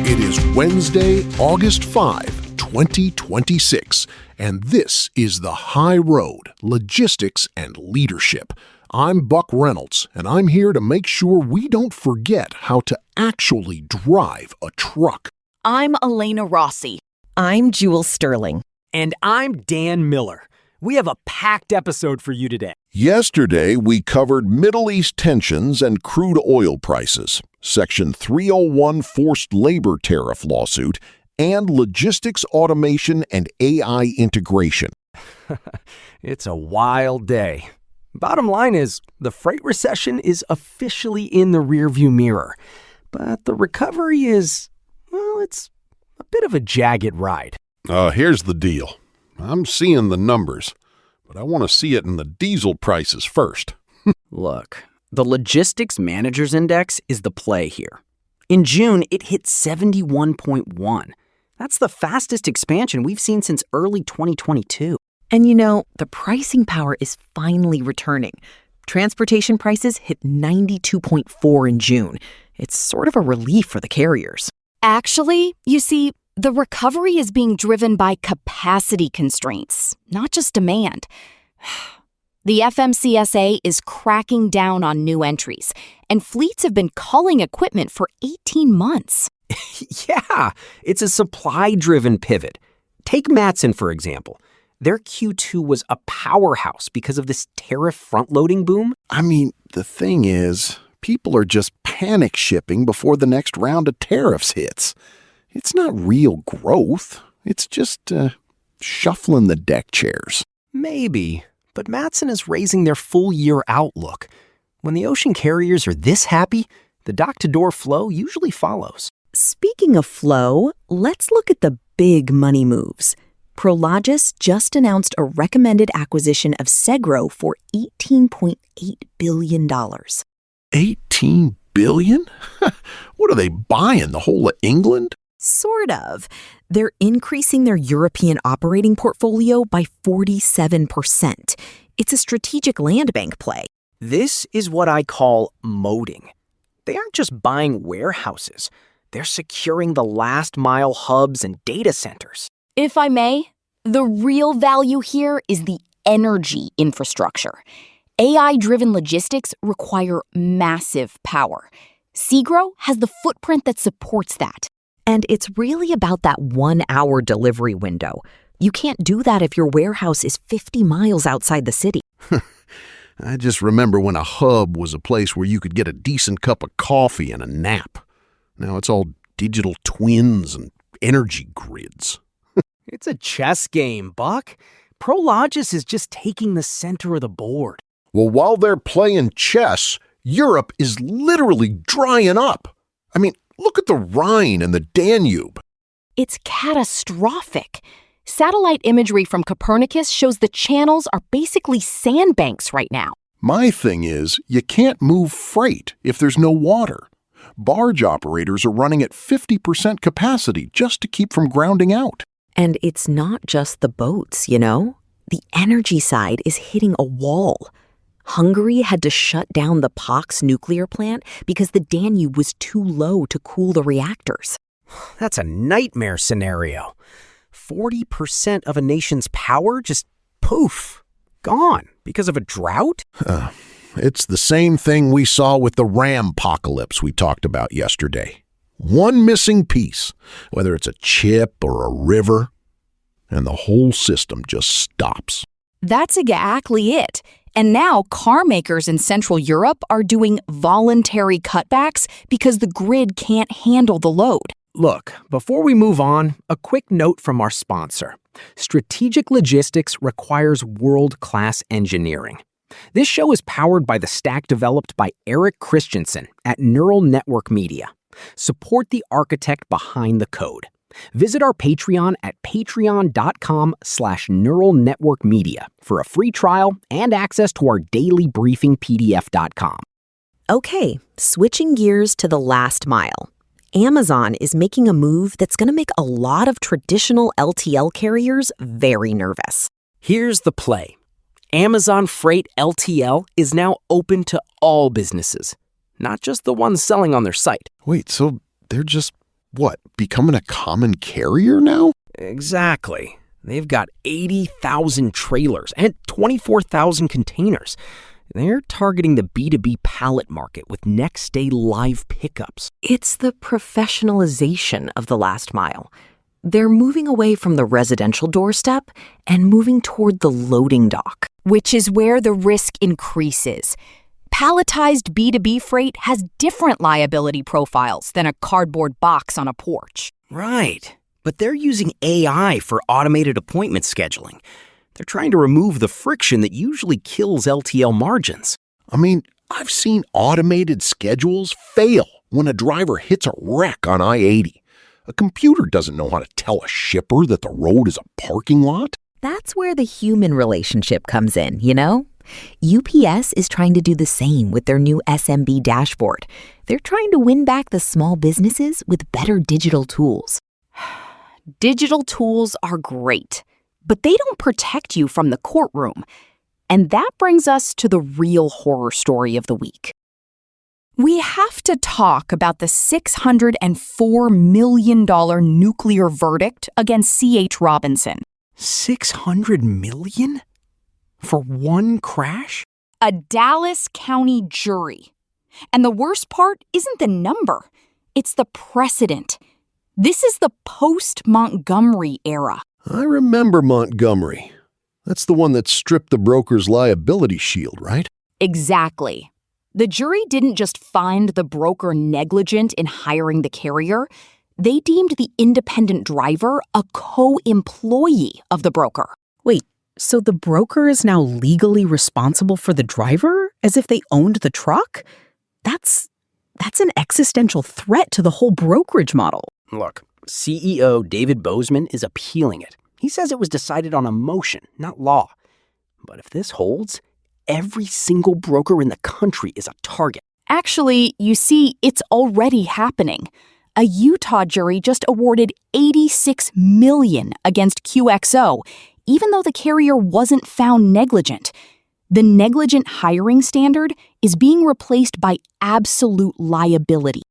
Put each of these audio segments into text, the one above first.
It is Wednesday, August 5, 2026, and this is The High Road, Logistics and Leadership. I'm Buck Reynolds, and I'm here to make sure we don't forget how to actually drive a truck. I'm Elena Rossi. I'm Jewel Sterling. And I'm Dan Miller. We have a packed episode for you today. Yesterday, we covered Middle East tensions and crude oil prices, Section 301 forced labor tariff lawsuit, and logistics automation and AI integration. It's a wild day. Bottom line is, the freight recession is officially in the rearview mirror. But the recovery is, well, it's a bit of a jagged ride. Here's the deal. I'm seeing the numbers, but I want to see it in the diesel prices first. Look, the Logistics Managers Index is the play here. In June, it hit 71.1. That's the fastest expansion we've seen since early 2022. And you know, the pricing power is finally returning. Transportation prices hit 92.4 in June. It's sort of a relief for the carriers. Actually, you see, the recovery is being driven by capacity constraints, not just demand. The FMCSA is cracking down on new entries, and fleets have been culling equipment for 18 months. Yeah, it's a supply-driven pivot. Take Matson, for example. Their Q2 was a powerhouse because of this tariff front-loading boom. I mean, the thing is, people are just panic shipping before the next round of tariffs hits. It's not real growth. It's just shuffling the deck chairs. Maybe, but Matson is raising their full-year outlook. When the ocean carriers are this happy, the dock-to-door flow usually follows. Speaking of flow, let's look at the big money moves. Prologis just announced a recommended acquisition of Segro for $18.8 billion. $18 billion? What are they buying, the whole of England? Sort of. They're increasing their European operating portfolio by 47%. It's a strategic land bank play. This is what I call moating. They aren't just buying warehouses. They're securing the last-mile hubs and data centers. If I may, the real value here is the energy infrastructure. AI-driven logistics require massive power. Segro has the footprint that supports that. And it's really about that 1-hour delivery window. You can't do that if your warehouse is 50 miles outside the city. I just remember when a hub was a place where you could get a decent cup of coffee and a nap. Now it's all digital twins and energy grids. It's a chess game, Buck. Prologis is just taking the center of the board. Well, while they're playing chess, Europe is literally drying up. I mean, look at the Rhine and the Danube. It's catastrophic. Satellite imagery from Copernicus shows the channels are basically sandbanks right now. My thing is, you can't move freight if there's no water. Barge operators are running at 50% capacity just to keep from grounding out. And it's not just the boats, you know? The energy side is hitting a wall. Hungary had to shut down the Pox nuclear plant because the Danube was too low to cool the reactors. That's a nightmare scenario. 40% of a nation's power just poof, gone because of a drought? It's the same thing we saw with the Ram-pocalypse we talked about yesterday. One missing piece, whether it's a chip or a river, and the whole system just stops. That's exactly it. And now car makers in Central Europe are doing voluntary cutbacks because the grid can't handle the load. Look, before we move on, a quick note from our sponsor. Strategic logistics requires world-class engineering. This show is powered by the stack developed by Eric Christensen at Neural Network Media. Support the architect behind the code. Visit our Patreon at patreon.com/neuralnetworkmedia for a free trial and access to our daily briefing PDF.com. Okay, switching gears to the last mile. Amazon is making a move that's going to make a lot of traditional LTL carriers very nervous. Here's the play. Amazon Freight LTL is now open to all businesses, not just the ones selling on their site. Wait, so they're just What, becoming a common carrier now? Exactly. They've got 80,000 trailers and 24,000 containers. They're targeting the B2B pallet market with next-day live pickups. It's the professionalization of the last mile. They're moving away from the residential doorstep and moving toward the loading dock. Which is where the risk increases. Palletized B2B freight has different liability profiles than a cardboard box on a porch. Right. But they're using AI for automated appointment scheduling. They're trying to remove the friction that usually kills LTL margins. I mean, I've seen automated schedules fail when a driver hits a wreck on I-80. A computer doesn't know how to tell a shipper that the road is a parking lot. That's where the human relationship comes in, you know? UPS is trying to do the same with their new SMB dashboard. They're trying to win back the small businesses with better digital tools. Digital tools are great, but they don't protect you from the courtroom. And that brings us to the real horror story of the week. We have to talk about the $604 million nuclear verdict against C.H. Robinson. $600 million? For one crash? A Dallas County jury. And the worst part isn't the number, it's the precedent. This is the post-Montgomery era. I remember Montgomery. That's the one that stripped the broker's liability shield, right? Exactly. The jury didn't just find the broker negligent in hiring the carrier. They deemed the independent driver a co-employee of the broker. Wait, so the broker is now legally responsible for the driver as if they owned the truck? That's an existential threat to the whole brokerage model. Look, CEO David Bozeman is appealing it. He says it was decided on emotion, not law. But if this holds, every single broker in the country is a target. Actually, you see, it's already happening. A Utah jury just awarded $86 million against QXO, even though the carrier wasn't found negligent. The negligent hiring standard is being replaced by absolute liability.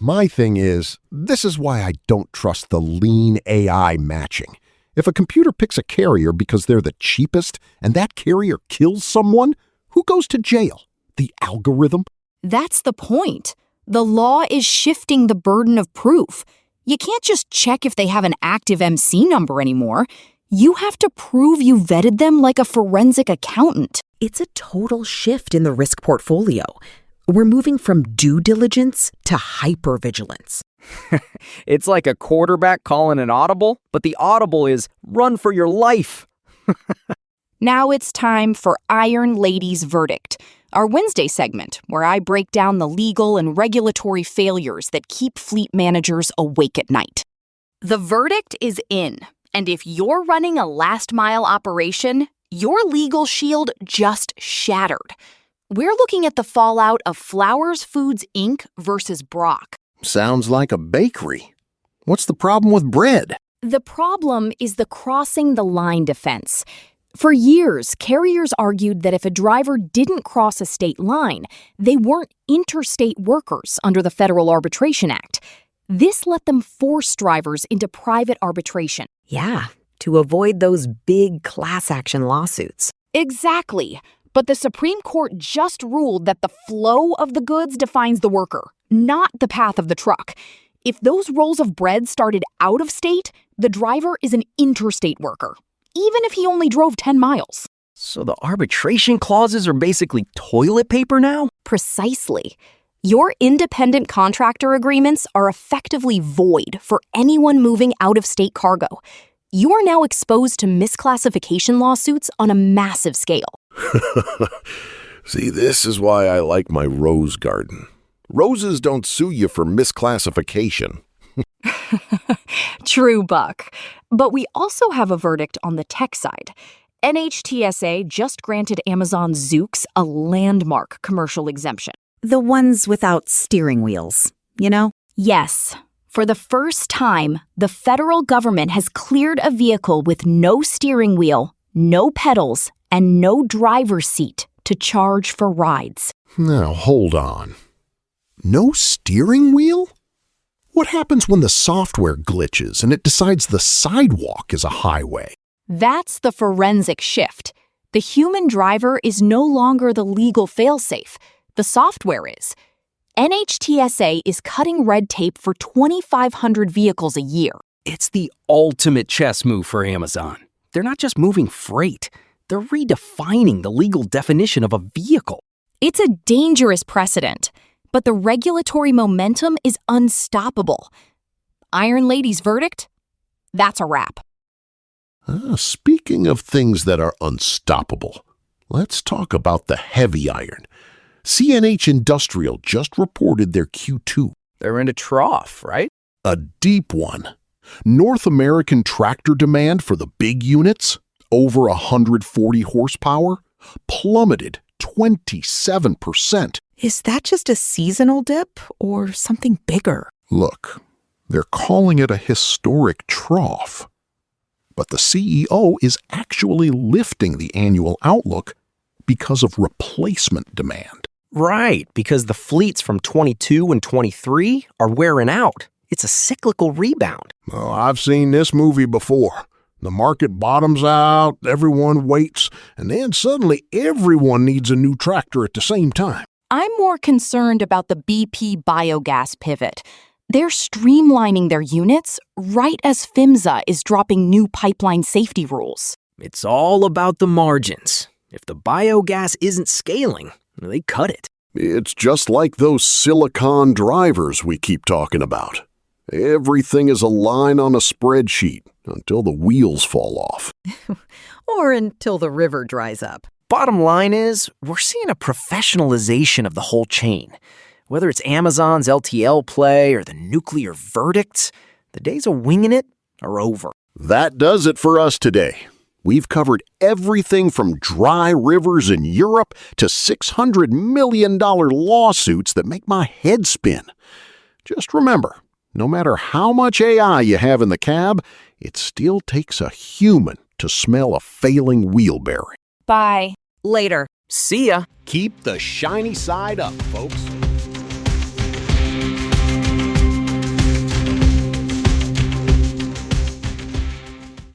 My thing is, this is why I don't trust the lean AI matching. If a computer picks a carrier because they're the cheapest and that carrier kills someone, who goes to jail? The algorithm? That's the point. The law is shifting the burden of proof. You can't just check if they have an active MC number anymore. You have to prove you vetted them like a forensic accountant. It's a total shift in the risk portfolio. We're moving from due diligence to hypervigilance. It's like a quarterback calling an audible, but the audible is run for your life. Now it's time for Iron Lady's Verdict, our Wednesday segment where I break down the legal and regulatory failures that keep fleet managers awake at night. The verdict is in, and if you're running a last-mile operation, your legal shield just shattered. We're looking at the fallout of Flowers Foods, Inc. versus Brock. Sounds like a bakery. What's the problem with bread? The problem is the crossing the line defense. For years, carriers argued that if a driver didn't cross a state line, they weren't interstate workers under the Federal Arbitration Act. This let them force drivers into private arbitration. Yeah, to avoid those big class action lawsuits. Exactly. But the Supreme Court just ruled that the flow of the goods defines the worker, not the path of the truck. If those rolls of bread started out of state, the driver is an interstate worker, even if he only drove 10 miles. So the arbitration clauses are basically toilet paper now? Precisely. Your independent contractor agreements are effectively void for anyone moving out of state cargo. You are now exposed to misclassification lawsuits on a massive scale. See, this is why I like my rose garden. Roses don't sue you for misclassification. True, Buck. But we also have a verdict on the tech side. NHTSA just granted Amazon Zoox a landmark commercial exemption. The ones without steering wheels, you know? Yes. For the first time, the federal government has cleared a vehicle with no steering wheel, no pedals, and no driver's seat to charge for rides. Now, hold on. No steering wheel? What happens when the software glitches and it decides the sidewalk is a highway? That's the forensic shift. The human driver is no longer the legal failsafe. The software is. NHTSA is cutting red tape for 2,500 vehicles a year. It's the ultimate chess move for Amazon. They're not just moving freight, they're redefining the legal definition of a vehicle. It's a dangerous precedent, but the regulatory momentum is unstoppable. Iron Lady's verdict? That's a wrap. Speaking of things that are unstoppable, let's talk about the heavy iron. CNH Industrial just reported their Q2. They're in a trough, right? A deep one. North American tractor demand for the big units, over 140 horsepower, plummeted 27%. Is that just a seasonal dip or something bigger? Look, they're calling it a historic trough. But the CEO is actually lifting the annual outlook because of replacement demand. Right, because the fleets from 22 and 23 are wearing out. It's a cyclical rebound. Well, I've seen this movie before. The market bottoms out, everyone waits, and then suddenly everyone needs a new tractor at the same time. I'm more concerned about the BP biogas pivot. They're streamlining their units right as PHMSA is dropping new pipeline safety rules. It's all about the margins. If the biogas isn't scaling, they cut it. It's just like those silicon drivers we keep talking about. Everything is a line on a spreadsheet until the wheels fall off. Or until the river dries up. Bottom line is, we're seeing a professionalization of the whole chain. Whether it's Amazon's LTL play or the nuclear verdicts, the days of winging it are over. That does it for us today. We've covered everything from dry rivers in Europe to $600 million lawsuits that make my head spin. Just remember, no matter how much AI you have in the cab, it still takes a human to smell a failing wheel bearing. Bye. Later. See ya. Keep the shiny side up, folks.